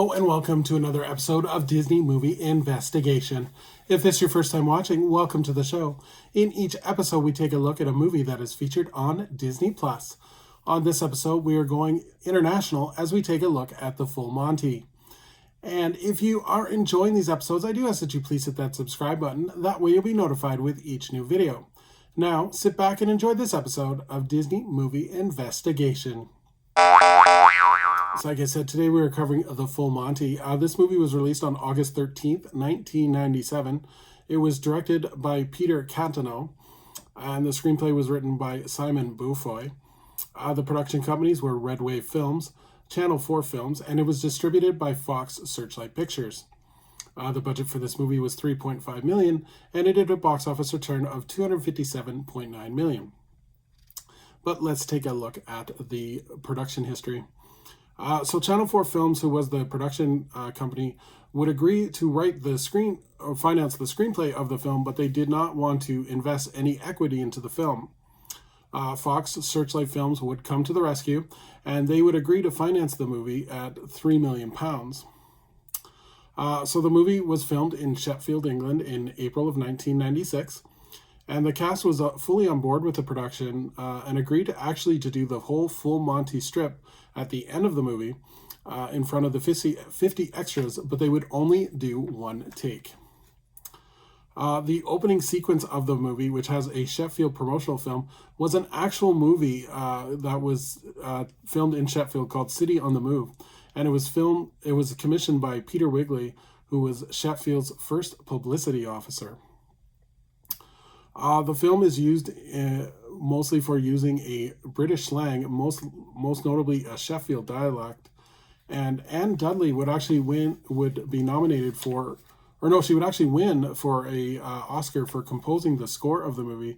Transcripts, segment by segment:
Hello and welcome to another episode of Disney Movie Investigation. If this is your first time watching, welcome to the show. In each episode, we take a look at a movie that is featured on Disney+. On this episode, we are going international as we take a look at The Full Monty. And if you are enjoying these episodes, I do ask that you please hit that subscribe button. That way you'll be notified with each new video. Now, sit back and enjoy this episode of Disney Movie Investigation. So like I said, today we are covering The Full Monty. This movie was released on August 13th, 1997. It was directed by Peter Catano, and the screenplay was written by Simon Beaufoy. The production companies were Red Wave Films, Channel 4 Films, and it was distributed by Fox Searchlight Pictures. The budget for this movie was $3.5 million, and it did a box office return of $257.9 million. But let's take a look at the production history. So Channel 4 Films, who was the production company, would agree to write the finance the screenplay of the film, but they did not want to invest any equity into the film. Fox Searchlight Films would come to the rescue, and they would agree to finance the movie at £3 million. So the movie was filmed in Sheffield, England in April of 1996. And the cast was fully on board with the production and agreed to do the whole Full Monty strip at the end of the movie in front of the 50 extras, but they would only do one take. The opening sequence of the movie, which has a Sheffield promotional film, was an actual movie that was filmed in Sheffield called City on the Move. And it was commissioned by Peter Wigley, who was Sheffield's first publicity officer. The film is used mostly for using a British slang, most notably a Sheffield dialect. And Anne Dudley would be nominated for, she would actually win for a Oscar for composing the score of the movie.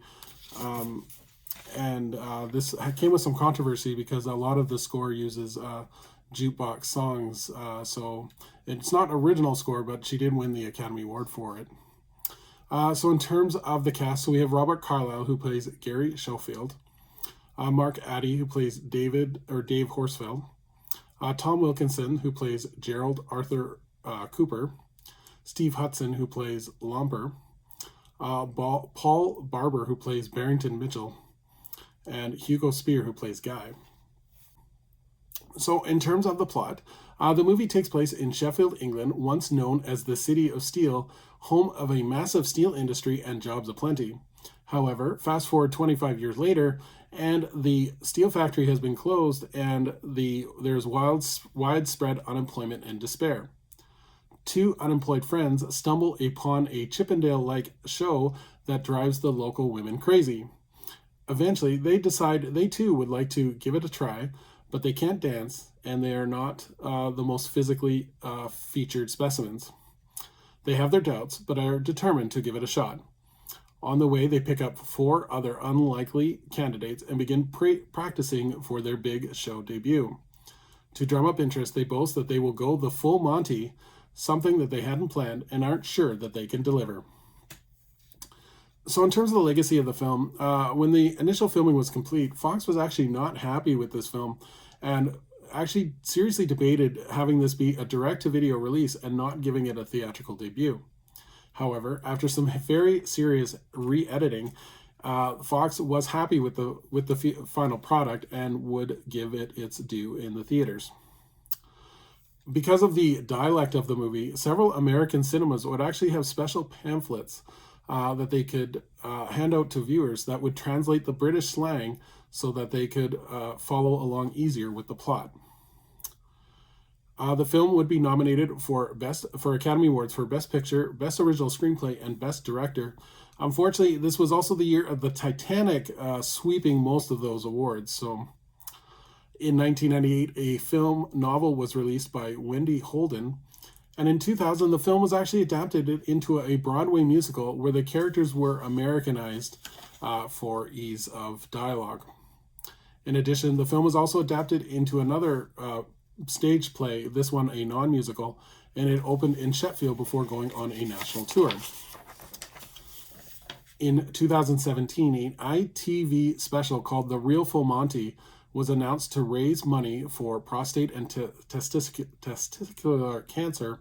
This came with some controversy because a lot of the score uses jukebox songs. So it's not original score, but she did win the Academy Award for it. So in terms of the cast, we have Robert Carlyle, who plays Gary Schofield, Mark Addy, who plays Dave Horsfeld, Tom Wilkinson, who plays Gerald Arthur Cooper, Steve Hudson, who plays Lomper, Paul Barber, who plays Barrington Mitchell, and Hugo Spear, who plays Guy. So in terms of the plot, the movie takes place in Sheffield, England, once known as the City of Steel, home of a massive steel industry and jobs aplenty. However, fast forward 25 years later, and the steel factory has been closed, and there's widespread unemployment and despair. Two unemployed friends stumble upon a Chippendale-like show that drives the local women crazy. Eventually, they decide they too would like to give it a try, but they can't dance, and they are not the most physically featured specimens. They have their doubts, but are determined to give it a shot. On the way, they pick up 4 other unlikely candidates and begin practicing for their big show debut. To drum up interest, they boast that they will go the full Monty, something that they hadn't planned and aren't sure that they can deliver. So in terms of the legacy of the film, when the initial filming was complete, Fox was actually not happy with this film and actually seriously debated having this be a direct-to-video release and not giving it a theatrical debut. However, after some very serious re-editing, Fox was happy with the final product and would give it its due in the theaters. Because of the dialect of the movie, several American cinemas would actually have special pamphlets that they could hand out to viewers that would translate the British slang so that they could follow along easier with the plot. The film would be nominated for Academy Awards for Best Picture, Best Original Screenplay, and Best Director. Unfortunately, this was also the year of the Titanic sweeping most of those awards. So, in 1998, a film novel was released by Wendy Holden. And in 2000, the film was actually adapted into a Broadway musical where the characters were Americanized for ease of dialogue. In addition, the film was also adapted into another stage play, this one a non-musical, and it opened in Sheffield before going on a national tour. In 2017, an ITV special called The Real Full Monty was announced to raise money for prostate and testicular cancer,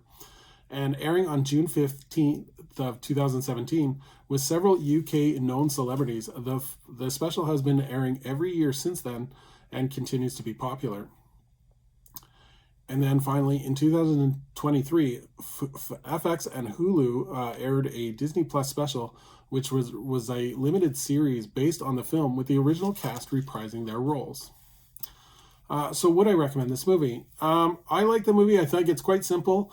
and airing on June 15th of 2017 with several UK known celebrities. The special has been airing every year since then and continues to be popular. And then finally, in 2023, FX and Hulu aired a Disney Plus special, which was a limited series based on the film with the original cast reprising their roles. So would I recommend this movie? I like the movie. I think it's quite simple.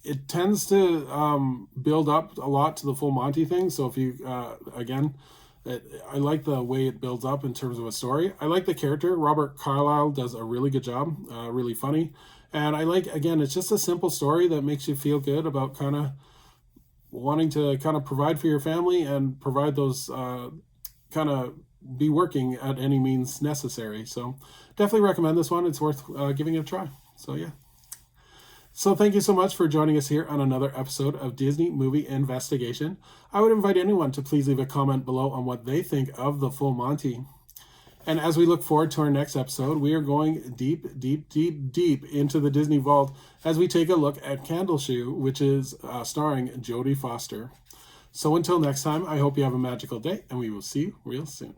It tends to build up a lot to the full Monty thing. So if you, I like the way it builds up in terms of a story. I like the character. Robert Carlyle does a really good job, really funny. And I like, again, it's just a simple story that makes you feel good about kind of wanting to kind of provide for your family and provide those kind of be working at any means necessary. So definitely recommend this one. It's worth giving it a try. So yeah. So thank you so much for joining us here on another episode of Disney Movie Investigation. I would invite anyone to please leave a comment below on what they think of the full Monty. And as we look forward to our next episode, we are going deep into the Disney vault as we take a look at Candleshoe, which is starring Jodie Foster. So until next time, I hope you have a magical day, and we will see you real soon.